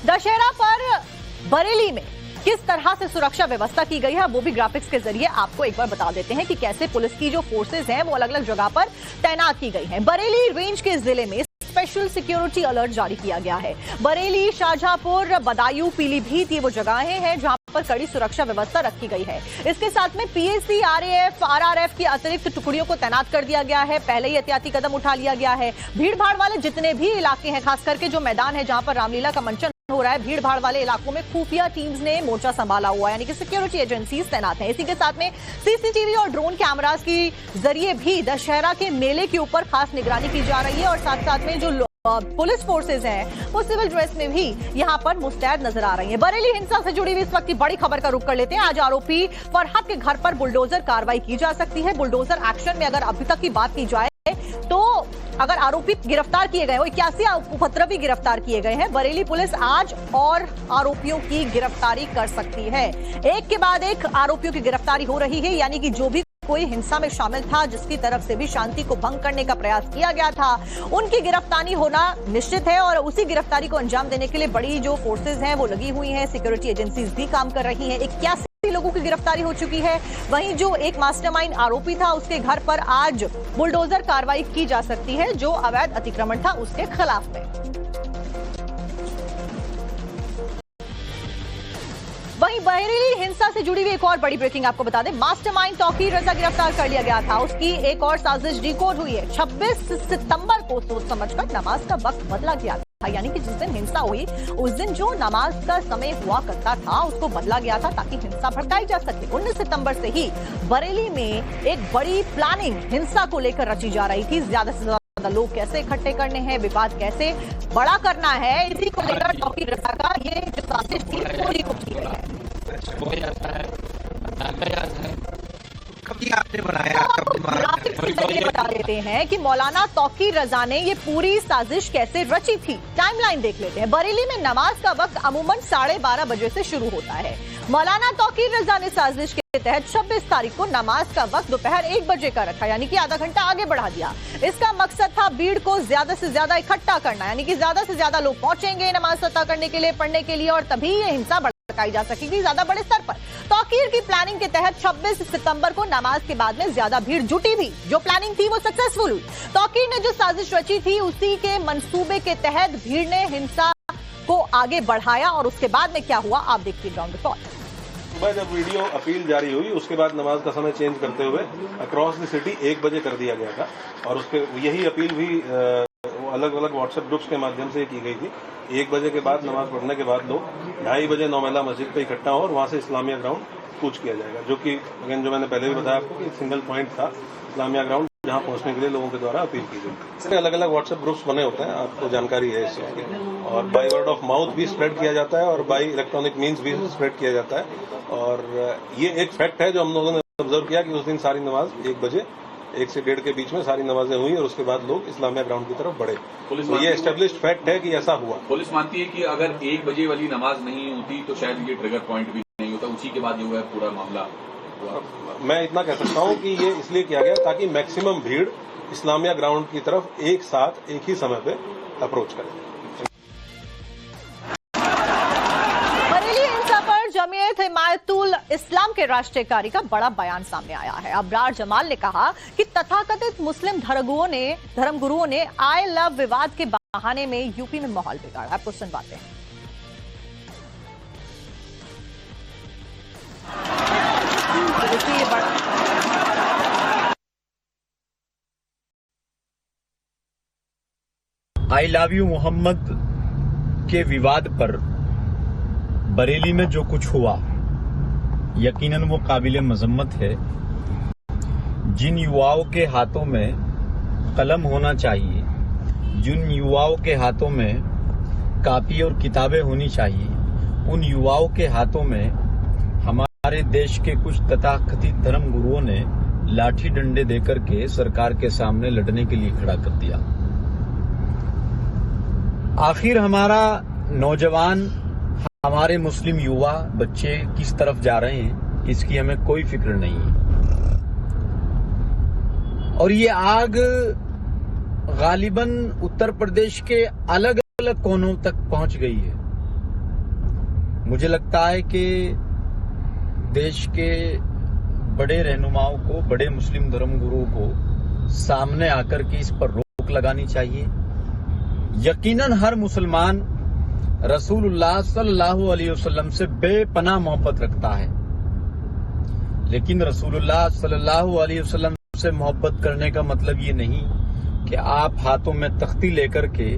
दशहरा पर बरेली में किस तरह से सुरक्षा व्यवस्था की गई है वो भी ग्राफिक्स के जरिए आपको एक बार बता देते हैं कि कैसे पुलिस की जो फोर्सेज हैं वो अलग अलग जगह पर तैनात की गई हैं। बरेली रेंज के जिले में स्पेशल सिक्योरिटी अलर्ट जारी किया गया है। बरेली, शाहजहांपुर, बदायूं, पीलीभीत ये वो जगहें हैं जहां पर कड़ी सुरक्षा व्यवस्था रखी गई है। इसके साथ में पीएसी, आरएएफ, आरआरएफ की अतिरिक्त टुकड़ियों को तैनात कर दिया गया है। पहले ही एहतियाती कदम उठा लिया गया है। भीड़ भाड़ वाले जितने भी इलाके हैं, खास करके जो मैदान है जहां पर रामलीला का मंचन हो रहा है, भीड़ भाड़ वाले इलाकों में खुफिया टीम्स ने मोर्चा संभाला हुआ है, यानी कि सिक्योरिटी एजेंसीज तैनात हैं। इसी के साथ में सीसीटीवी और ड्रोन कैमरास के जरिए भी दशहरा के मेले के ऊपर खास निगरानी की जा रही है और साथ साथ में जो पुलिस फोर्सेज हैं वो सिविल ड्रेस में भी यहां पर मुस्तैद नजर आ रही हैं। बरेली हिंसा से जुड़ी हुई इस वक्त की बड़ी खबर का रुख कर लेते हैं। आज आरोपी फरहत के घर पर बुलडोजर कार्रवाई की जा सकती है। बुलडोजर एक्शन में अगर अभी तक की बात की जाए तो अगर आरोपी गिरफ्तार किए गए हो, 81 उपद्रवी गिरफ्तार किए गए हैं। बरेली पुलिस आज और आरोपियों की गिरफ्तारी कर सकती है। एक के बाद एक आरोपियों की गिरफ्तारी हो रही है, यानी कि जो भी कोई हिंसा में शामिल था, जिसकी तरफ से भी शांति को भंग करने का प्रयास किया गया था, उनकी गिरफ्तारी होना निश्चित है और उसी गिरफ्तारी को अंजाम देने के लिए बड़ी जो फोर्सेज हैं वो लगी हुई हैं। सिक्योरिटी एजेंसीज भी काम कर रही हैं। 81 लोगों की गिरफ्तारी हो चुकी है। वहीं जो एक मास्टरमाइंड आरोपी था उसके घर पर आज बुलडोजर कार्रवाई की जा सकती है, जो अवैध अतिक्रमण था उसके खिलाफ में। वहीं बरेली हिंसा से जुड़ी हुई एक और बड़ी ब्रेकिंग आपको बता दें। मास्टरमाइंड तौकीर रजा गिरफ्तार कर लिया गया था। उसकी एक और साजिश डिकोड हुई है। 26 सितंबर को सोच समझकर नमाज का वक्त बदला गया था, यानी कि जिस दिन हिंसा हुई उस दिन जो नमाज का समय हुआ करता था उसको बदला गया था ताकि हिंसा भड़काई जा सके। 19 सितंबर से ही बरेली में एक बड़ी प्लानिंग हिंसा को लेकर रची जा रही थी। ज्यादा से ज्यादा लोग कैसे इकट्ठे करने हैं, विवाद कैसे बड़ा करना है, इसी को लेकर तौकीर रजा का ये जो साजिश थी पूरी को की गई है। आपने बनाया बता देते हैं कि मौलाना तौकीर रजा ने ये पूरी साजिश कैसे रची थी। टाइमलाइन देख लेते हैं। बरेली में नमाज का वक्त अमूमन 12:30 बजे से शुरू होता है। मौलाना तौकीर रजा ने साजिश के तहत 26 तारीख को नमाज का वक्त दोपहर 1 बजे का रखा, यानी कि आधा घंटा आगे बढ़ा दिया। इसका मकसद था भीड़ को ज्यादा से ज्यादा इकट्ठा करना, यानी कि ज्यादा से ज्यादा लोग पहुंचेंगे नमाज अता करने के लिए, पढ़ने के लिए, और तभी ये हिंसा भड़काई जा सकेगी ज्यादा बड़े स्तर पर। तौकीर की प्लानिंग के तहत 26 सितंबर को नमाज के बाद में ज्यादा भीड़ जुटी भी। जो प्लानिंग थी वो सक्सेसफुल हुई। तौकीर ने जो साजिश रची थी उसी के मंसूबे के तहत भीड़ ने हिंसा को आगे बढ़ाया और उसके बाद में क्या हुआ आप देखिए ग्राउंड रिपोर्ट। सुबह जब वीडियो अपील जारी हुई उसके बाद नमाज का समय चेंज करते हुए अक्रॉस द सिटी 1 बजे कर दिया गया था और उसके यही अपील भी अलग अलग व्हाट्सएप ग्रुप्स के माध्यम से की गई थी। 1 बजे के बाद नमाज पढ़ने के बाद लोग 2:30 बजे नौमेला मस्जिद पे इकट्ठा हो और वहां से इस्लामिया ग्राउंड कूच किया जाएगा, जो कि अगेन जो मैंने पहले भी बताया आपको कि सिंगल पॉइंट था इस्लामिया ग्राउंड, जहां पहुंचने के लिए लोगों के द्वारा अपील की गई। अलग अलग व्हाट्सएप ग्रुप्स बने होते हैं, आपको जानकारी है इस चीज की, और बाय वर्ड ऑफ माउथ भी स्प्रेड किया जाता है और बाय इलेक्ट्रॉनिक मीन्स भी स्प्रेड किया जाता है। और ये एक फैक्ट है जो हम लोगों ने ऑब्जर्व किया कि उस दिन सारी नमाज 1 बजे 1 से 1:30 के बीच में सारी नमाजें हुई और उसके बाद लोग इस्लामिया ग्राउंड की तरफ बढ़े। तो ये एस्टेब्लिश्ड फैक्ट है कि ऐसा हुआ। पुलिस मानती है कि अगर 1 बजे वाली नमाज नहीं होती तो शायद ये ट्रिगर पॉइंट भी नहीं होता, उसी के बाद जो है पूरा मामला हुआ। मैं इतना कह सकता हूँ कि ये इसलिए किया गया ताकि मैक्सिमम भीड़ इस्लामिया ग्राउंड की तरफ एक साथ एक ही समय पे अप्रोच करे। जमीयत हिमायतुल इस्लाम के राष्ट्रीय कार्य का बड़ा बयान सामने आया है। अबरार जमाल ने कहा कि तथाकथित मुस्लिम धर्मगुरुओं ने आई लव विवाद के बहाने में यूपी में माहौल बिगाड़ा। आपको सुनवाते हैं। आई लव यू मोहम्मद के विवाद पर बरेली में जो कुछ हुआ यकीनन वो काबिल मजम्मत है। जिन युवाओं के हाथों में कलम होना चाहिए, जिन युवाओं के हाथों में कापी और किताबें होनी चाहिए, उन युवाओं के हाथों में हमारे देश के कुछ तथाकथित धर्म गुरुओं ने लाठी डंडे देकर के सरकार के सामने लड़ने के लिए खड़ा कर दिया। आखिर हमारा नौजवान, हमारे मुस्लिम युवा बच्चे किस तरफ जा रहे हैं इसकी हमें कोई फिक्र नहीं है। और ये आग गालिबन उत्तर प्रदेश के अलग अलग कोनों तक पहुंच गई है। मुझे लगता है कि देश के बड़े रहनुमाओं को, बड़े मुस्लिम धर्मगुरुओं को सामने आकर के इस पर रोक लगानी चाहिए। यकीनन हर मुसलमान रसूलुल्लाह सल्लल्लाहु अलैहि वसल्लम से बेपनाह मोहब्बत रखता है, लेकिन रसूलुल्लाह सल्लल्लाहु अलैहि वसल्लम से मोहब्बत करने का मतलब ये नहीं कि आप हाथों में तख्ती लेकर के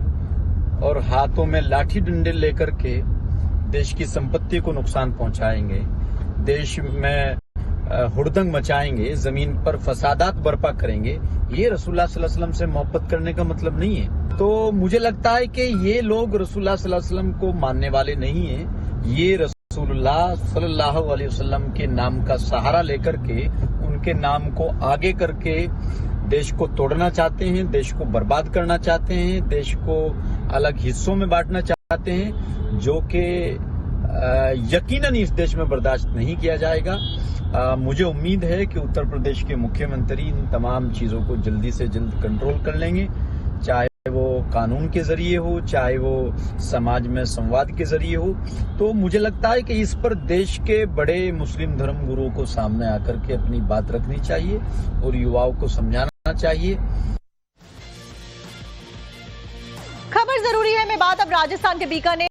और हाथों में लाठी डंडे लेकर के देश की संपत्ति को नुकसान पहुंचाएंगे, देश में हुड़दंग मचाएंगे, जमीन पर फसादात बर्पा करेंगे। ये रसूलुल्लाह सल्लल्लाहु अलैहि वसल्लम से मोहब्बत करने का मतलब नहीं है। तो मुझे लगता है कि ये लोग रसूलुल्लाह सल्लल्लाहु अलैहि वसल्लम को मानने वाले नहीं है। ये रसूलुल्लाह सल्लल्लाहु अलैहि वसल्लम के नाम का सहारा लेकर के, उनके नाम को आगे करके देश को तोड़ना चाहते हैं, देश को बर्बाद करना चाहते हैं, देश को अलग हिस्सों में बांटना चाहते हैं, जो कि यकीनन इस देश में बर्दाश्त नहीं किया जाएगा। मुझे उम्मीद है कि उत्तर प्रदेश के मुख्यमंत्री इन तमाम चीजों को जल्दी से जल्द कंट्रोल कर लेंगे, चाहे वो कानून के जरिए हो, चाहे वो समाज में संवाद के जरिए हो। तो मुझे लगता है कि इस पर देश के बड़े मुस्लिम धर्मगुरुओं को सामने आकर के अपनी बात रखनी चाहिए और युवाओं को समझाना चाहिए। खबर जरूरी है में बात अब राजस्थान के बीकानेर